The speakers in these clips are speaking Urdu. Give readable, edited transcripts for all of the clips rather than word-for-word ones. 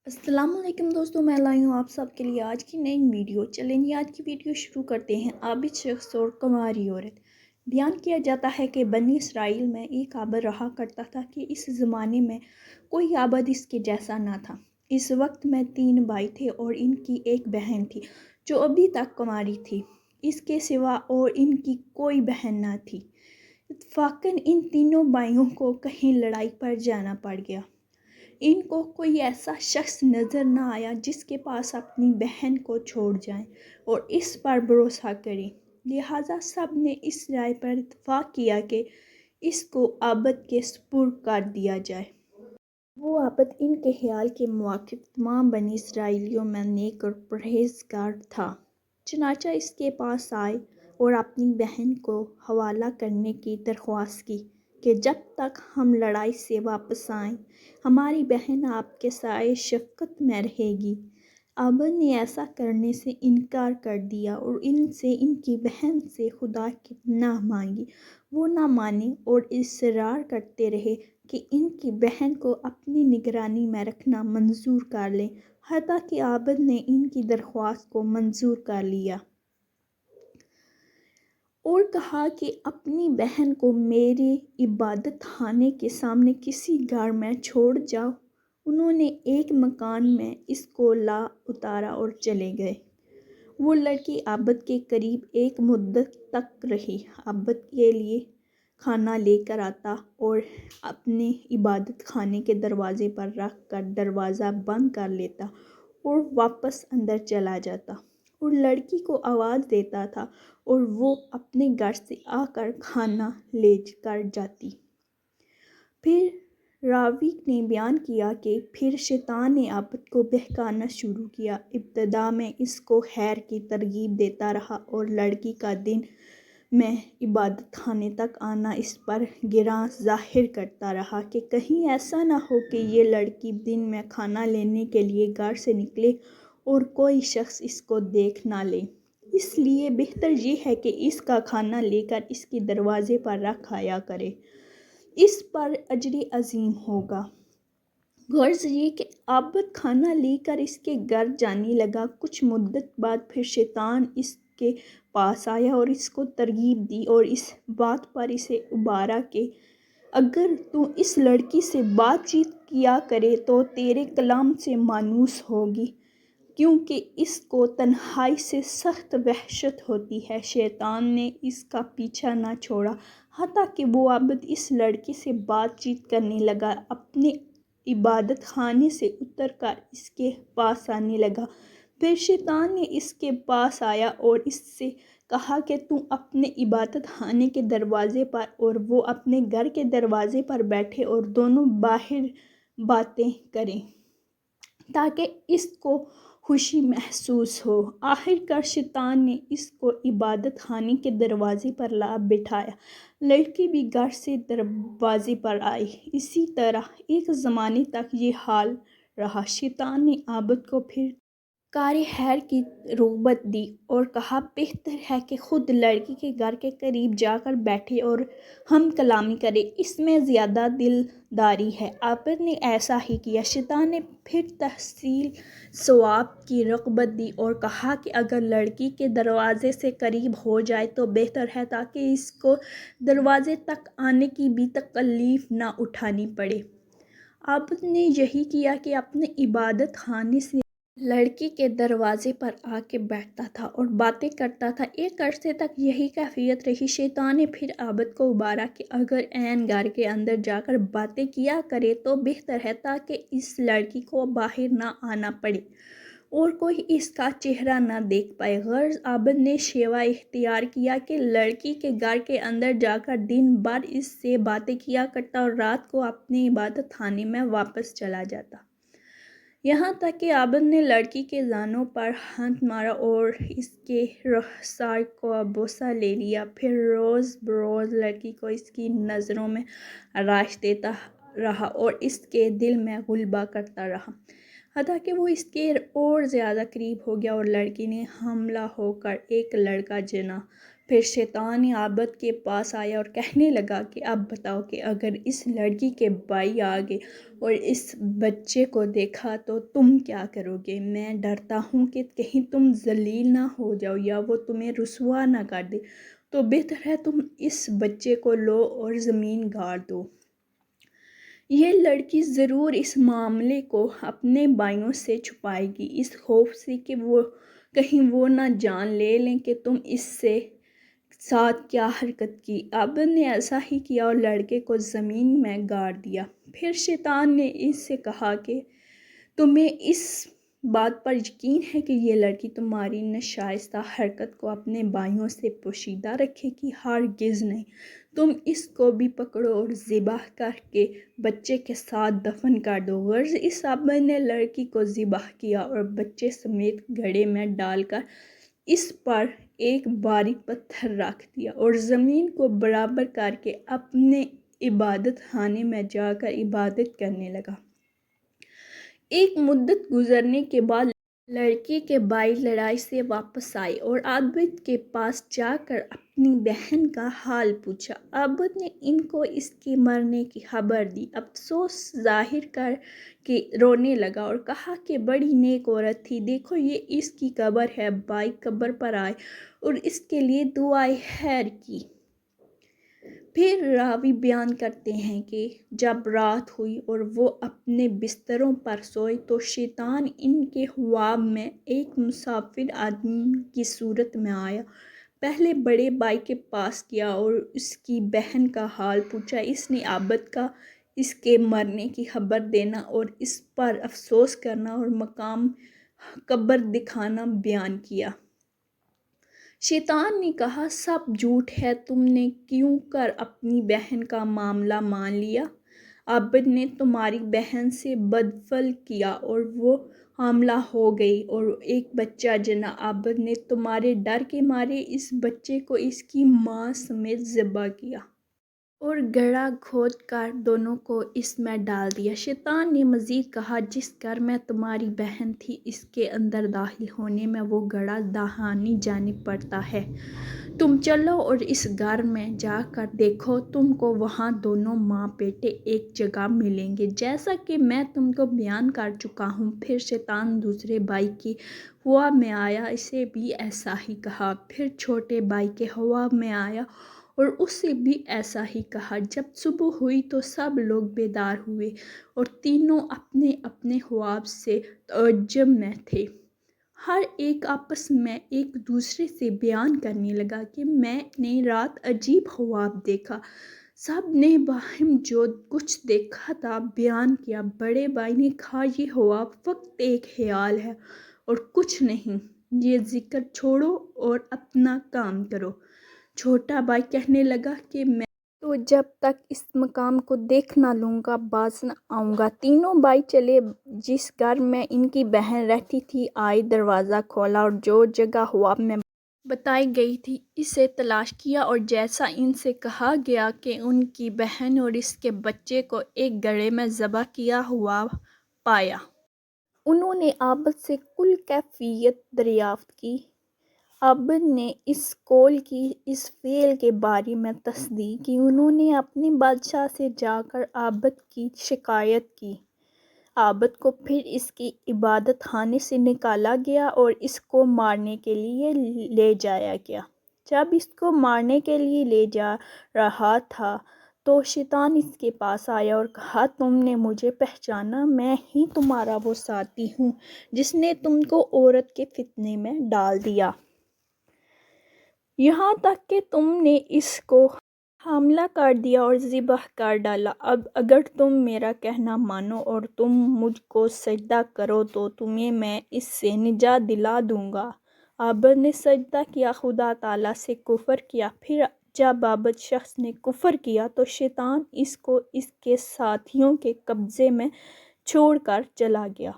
السلام علیکم دوستوں، میں لائی ہوں آپ سب کے لیے آج کی نئی ویڈیو۔ چلیں جی آج کی ویڈیو شروع کرتے ہیں۔ عابد شخص اور کنواری عورت۔ بیان کیا جاتا ہے کہ بنی اسرائیل میں ایک عابد رہا کرتا تھا کہ اس زمانے میں کوئی عابد اس کے جیسا نہ تھا۔ اس وقت میں 3 بھائی تھے اور ان کی ایک بہن تھی جو ابھی تک کنواری تھی۔ اس کے سوا اور ان کی کوئی بہن نہ تھی۔ اتفاقاً ان تینوں بھائیوں کو کہیں لڑائی پر جانا پڑ گیا۔ ان کو کوئی ایسا شخص نظر نہ آیا جس کے پاس اپنی بہن کو چھوڑ جائیں اور اس پر بھروسہ کریں، لہٰذا سب نے اس رائے پر اتفاق کیا کہ اس کو عابد کے سپرد کر دیا جائے۔ وہ عابد ان کے خیال کے موافق تمام بنی اسرائیلیوں میں نیک اور پرہیزگار تھا، چنانچہ اس کے پاس آئے اور اپنی بہن کو حوالہ کرنے کی درخواست کی کہ جب تک ہم لڑائی سے واپس آئیں ہماری بہن آپ کے سائے شفقت میں رہے گی۔ عابد نے ایسا کرنے سے انکار کر دیا اور ان کی بہن سے خدا کی پناہ مانگی۔ وہ نہ مانے اور اصرار کرتے رہے کہ ان کی بہن کو اپنی نگرانی میں رکھنا منظور کر لیں، حتیٰ کہ عابد نے ان کی درخواست کو منظور کر لیا اور کہا کہ اپنی بہن کو میرے عبادت خانے کے سامنے کسی گھر میں چھوڑ جاؤ۔ انہوں نے ایک مکان میں اس کو لا اتارا اور چلے گئے۔ وہ لڑکی عابد کے قریب ایک مدت تک رہی، عابد کے لیے کھانا لے کر آتا اور اپنے عبادت خانے کے دروازے پر رکھ کر دروازہ بند کر لیتا اور واپس اندر چلا جاتا اور لڑکی کو آواز دیتا تھا اور وہ اپنے گھر سے آ کر کھانا لے کر جاتی۔ پھر راوی نے بیان کیا کہ پھر شیطان نے عابد کو بہکانا شروع کیا۔ ابتدا میں اس کو خیر کی ترغیب دیتا رہا اور لڑکی کا دن میں عبادت خانے تک آنا اس پر گراں ظاہر کرتا رہا کہ کہیں ایسا نہ ہو کہ یہ لڑکی دن میں کھانا لینے کے لیے گھر سے نکلے اور کوئی شخص اس کو دیکھ نہ لے، اس لیے بہتر یہ ہے کہ اس کا کھانا لے کر اس کے دروازے پر رکھ آیا کرے، اس پر اجر عظیم ہوگا۔ غرض یہ کہ عابد کھانا لے کر اس کے گھر جانے لگا۔ کچھ مدت بعد پھر شیطان اس کے پاس آیا اور اس کو ترغیب دی اور اس بات پر اسے ابھارا کہ اگر تو اس لڑکی سے بات چیت کیا کرے تو تیرے کلام سے مانوس ہوگی، کیونکہ اس کو تنہائی سے سخت وحشت ہوتی ہے۔ شیطان نے اس کا پیچھا نہ چھوڑا حتیٰ کہ وہ عابد اس لڑکی سے بات چیت کرنے لگا، اپنے عبادت خانے سے اتر کر اس کے پاس آنے لگا۔ پھر شیطان نے اس کے پاس آیا اور اس سے کہا کہ تم اپنے عبادت خانے کے دروازے پر اور وہ اپنے گھر کے دروازے پر بیٹھے اور دونوں باہر باتیں کریں تاکہ اس کو خوشی محسوس ہو۔ آخر کار شیطان نے اس کو عبادت خانے کے دروازے پر لا بٹھایا۔ لڑکی بھی گھر سے دروازے پر آئی۔ اسی طرح ایک زمانے تک یہ حال رہا۔ شیطان نے عابد کو پھر کار خیر کی رغبت دی اور کہا بہتر ہے کہ خود لڑکی کے گھر کے قریب جا کر بیٹھے اور ہم کلامی کرے، اس میں زیادہ دلداری ہے۔ عابد نے ایسا ہی کیا۔ شیطان نے پھر تحصیل ثواب کی رغبت دی اور کہا کہ اگر لڑکی کے دروازے سے قریب ہو جائے تو بہتر ہے تاکہ اس کو دروازے تک آنے کی بھی تکلیف نہ اٹھانی پڑے۔ عابد نے یہی کیا کہ اپنے عبادت خانے سے لڑکی کے دروازے پر آ کے بیٹھتا تھا اور باتیں کرتا تھا۔ ایک عرصے تک یہی کیفیت رہی۔ شیطان نے پھر عابد کو ابھارا کہ اگر عین گھر کے اندر جا کر باتیں کیا کرے تو بہتر ہے تاکہ اس لڑکی کو باہر نہ آنا پڑے اور کوئی اس کا چہرہ نہ دیکھ پائے۔ غرض عابد نے شیوہ اختیار کیا کہ لڑکی کے گھر کے اندر جا کر دن بھر اس سے باتیں کیا کرتا اور رات کو اپنے عبادت خانے میں واپس چلا جاتا، یہاں تک کہ عابد نے لڑکی کے زانوں پر ہاتھ مارا اور اس کے رخسار کو بوسہ لے لیا۔ پھر روز بروز لڑکی کو اس کی نظروں میں رائش دیتا رہا اور اس کے دل میں غلبہ کرتا رہا۔ حتٰی کہ وہ اس کے اور زیادہ قریب ہو گیا اور لڑکی نے حاملہ ہو کر ایک لڑکا جنا۔ پھر شیطان عابد کے پاس آیا اور کہنے لگا کہ اب بتاؤ کہ اگر اس لڑکی کے بھائی آ گئے اور اس بچے کو دیکھا تو تم کیا کرو گے؟ میں ڈرتا ہوں کہ کہیں تم ذلیل نہ ہو جاؤ یا وہ تمہیں رسوا نہ کر دے، تو بہتر ہے تم اس بچے کو لو اور زمین گاڑ دو۔ یہ لڑکی ضرور اس معاملے کو اپنے بھائیوں سے چھپائے گی، اس خوف سے کہ کہیں وہ نہ جان لے لیں کہ تم اس سے ساتھ کیا حرکت کی۔ عابد نے ایسا ہی کیا اور لڑکے کو زمین میں گاڑ دیا۔ پھر شیطان نے اس سے کہا کہ تمہیں اس بات پر یقین ہے کہ یہ لڑکی تمہاری ناشائستہ حرکت کو اپنے بھائیوں سے پوشیدہ رکھے گی؟ ہرگز نہیں، تم اس کو بھی پکڑو اور ذبح کر کے بچے کے ساتھ دفن کر دو۔ غرض اس عابد نے لڑکی کو ذبح کیا اور بچے سمیت گڑھے میں ڈال کر اس پر ایک بھاری پتھر رکھ دیا اور زمین کو برابر کر کے اپنے عبادت خانے میں جا کر عبادت کرنے لگا۔ ایک مدت گزرنے کے بعد لڑکی کے بھائی لڑائی سے واپس آئے اور عابد کے پاس جا کر اپنی بہن کا حال پوچھا۔ عابد نے ان کو اس کے مرنے کی خبر دی، افسوس ظاہر کر کے رونے لگا اور کہا کہ بڑی نیک عورت تھی، دیکھو یہ اس کی قبر ہے۔ بھائی قبر پر آئے اور اس کے لیے دعائے خیر کی۔ پھر راوی بیان کرتے ہیں کہ جب رات ہوئی اور وہ اپنے بستروں پر سوئے تو شیطان ان کے خواب میں ایک مسافر آدمی کی صورت میں آیا۔ پہلے بڑے بھائی کے پاس گیا اور اس کی بہن کا حال پوچھا۔ اس نے عابد کا اس کے مرنے کی خبر دینا اور اس پر افسوس کرنا اور مقام قبر دکھانا بیان کیا۔ شیطان نے کہا، سب جھوٹ ہے، تم نے کیوں کر اپنی بہن کا معاملہ مان لیا؟ عابد نے تمہاری بہن سے بدفعل کیا اور وہ حاملہ ہو گئی اور ایک بچہ جنا۔ عابد نے تمہارے ڈر کے مارے اس بچے کو اس کی ماں سمیت ذبح کیا اور گڑھا کھود کر دونوں کو اس میں ڈال دیا۔ شیطان نے مزید کہا، جس گھر میں تمہاری بہن تھی اس کے اندر داخل ہونے میں وہ گڑھا داہنی جانب پڑتا ہے۔ تم چلو اور اس گھر میں جا کر دیکھو، تم کو وہاں دونوں ماں بیٹے ایک جگہ ملیں گے، جیسا کہ میں تم کو بیان کر چکا ہوں۔ پھر شیطان دوسرے بھائی کے خواب میں آیا، اسے بھی ایسا ہی کہا۔ پھر چھوٹے بھائی کے خواب میں آیا اور اسے بھی ایسا ہی کہا۔ جب صبح ہوئی تو سب لوگ بیدار ہوئے اور تینوں اپنے اپنے خواب سے تعجب میں تھے۔ ہر ایک آپس میں ایک دوسرے سے بیان کرنے لگا کہ میں نے رات عجیب خواب دیکھا۔ سب نے باہم جو کچھ دیکھا تھا بیان کیا۔ بڑے بھائی نے کہا، یہ خواب فقط ایک خیال ہے اور کچھ نہیں، یہ ذکر چھوڑو اور اپنا کام کرو۔ چھوٹا بھائی کہنے لگا کہ میں تو جب تک اس مقام کو دیکھ نہ لوں گا باز نہ آؤں گا۔ تینوں بھائی چلے جس گھر میں ان کی بہن رہتی تھی، آئے، دروازہ کھولا اور جو جگہ خواب میں بتائی گئی تھی اسے تلاش کیا اور جیسا ان سے کہا گیا کہ ان کی بہن اور اس کے بچے کو ایک گڑھے میں ذبح کیا ہوا پایا۔ انہوں نے عابد سے کل کیفیت دریافت کی۔ عابد نے اس قول کی، اس فعل کے بارے میں تصدیق کی۔ انہوں نے اپنے بادشاہ سے جا کر عابد کی شکایت کی۔ عابد کو پھر اس کے عبادت خانے سے نکالا گیا اور اس کو مارنے کے لیے لے جایا گیا۔ جب اس کو مارنے کے لیے لے جا رہا تھا تو شیطان اس کے پاس آیا اور کہا، تم نے مجھے پہچانا، میں ہی تمہارا وہ ساتھی ہوں جس نے تم کو عورت کے فتنے میں ڈال دیا۔ یہاں تک کہ تم نے اس کو حاملہ کر دیا اور ذبح کر ڈالا۔ اب اگر تم میرا کہنا مانو اور تم مجھ کو سجدہ کرو تو تمہیں میں اس سے نجات دلا دوں گا۔ عابد نے سجدہ کیا، خدا تعالیٰ سے کفر کیا۔ پھر جب عابد شخص نے کفر کیا تو شیطان اس کو اس کے ساتھیوں کے قبضے میں چھوڑ کر چلا گیا۔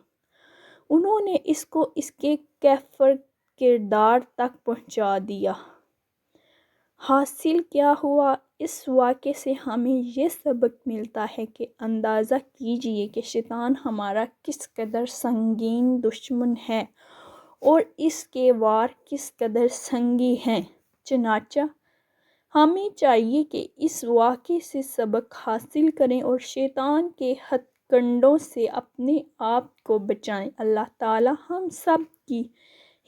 انہوں نے اس کو اس کے کافر کردار تک پہنچا دیا۔ حاصل کیا ہوا؟ اس واقعے سے ہمیں یہ سبق ملتا ہے کہ اندازہ کیجئے کہ شیطان ہمارا کس قدر سنگین دشمن ہے اور اس کے وار کس قدر سنگین ہیں۔ چنانچہ ہمیں چاہیے کہ اس واقعے سے سبق حاصل کریں اور شیطان کے ہتھ کنڈوں سے اپنے آپ کو بچائیں۔ اللہ تعالی ہم سب کی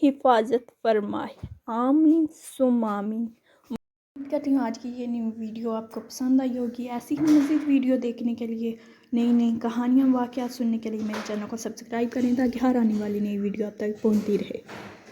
حفاظت فرمائے، آمین ثم آمین۔ امید کرتی ہوں آج کی یہ نیو ویڈیو آپ کو پسند آئی ہوگی۔ ایسی ہی مزید ویڈیو دیکھنے کے لیے، نئی کہانیاں واقعات سننے کے لیے میرے چینل کو سبسکرائب کریں تاکہ ہر آنے والی نئی ویڈیو آپ تک پہنچتی رہے۔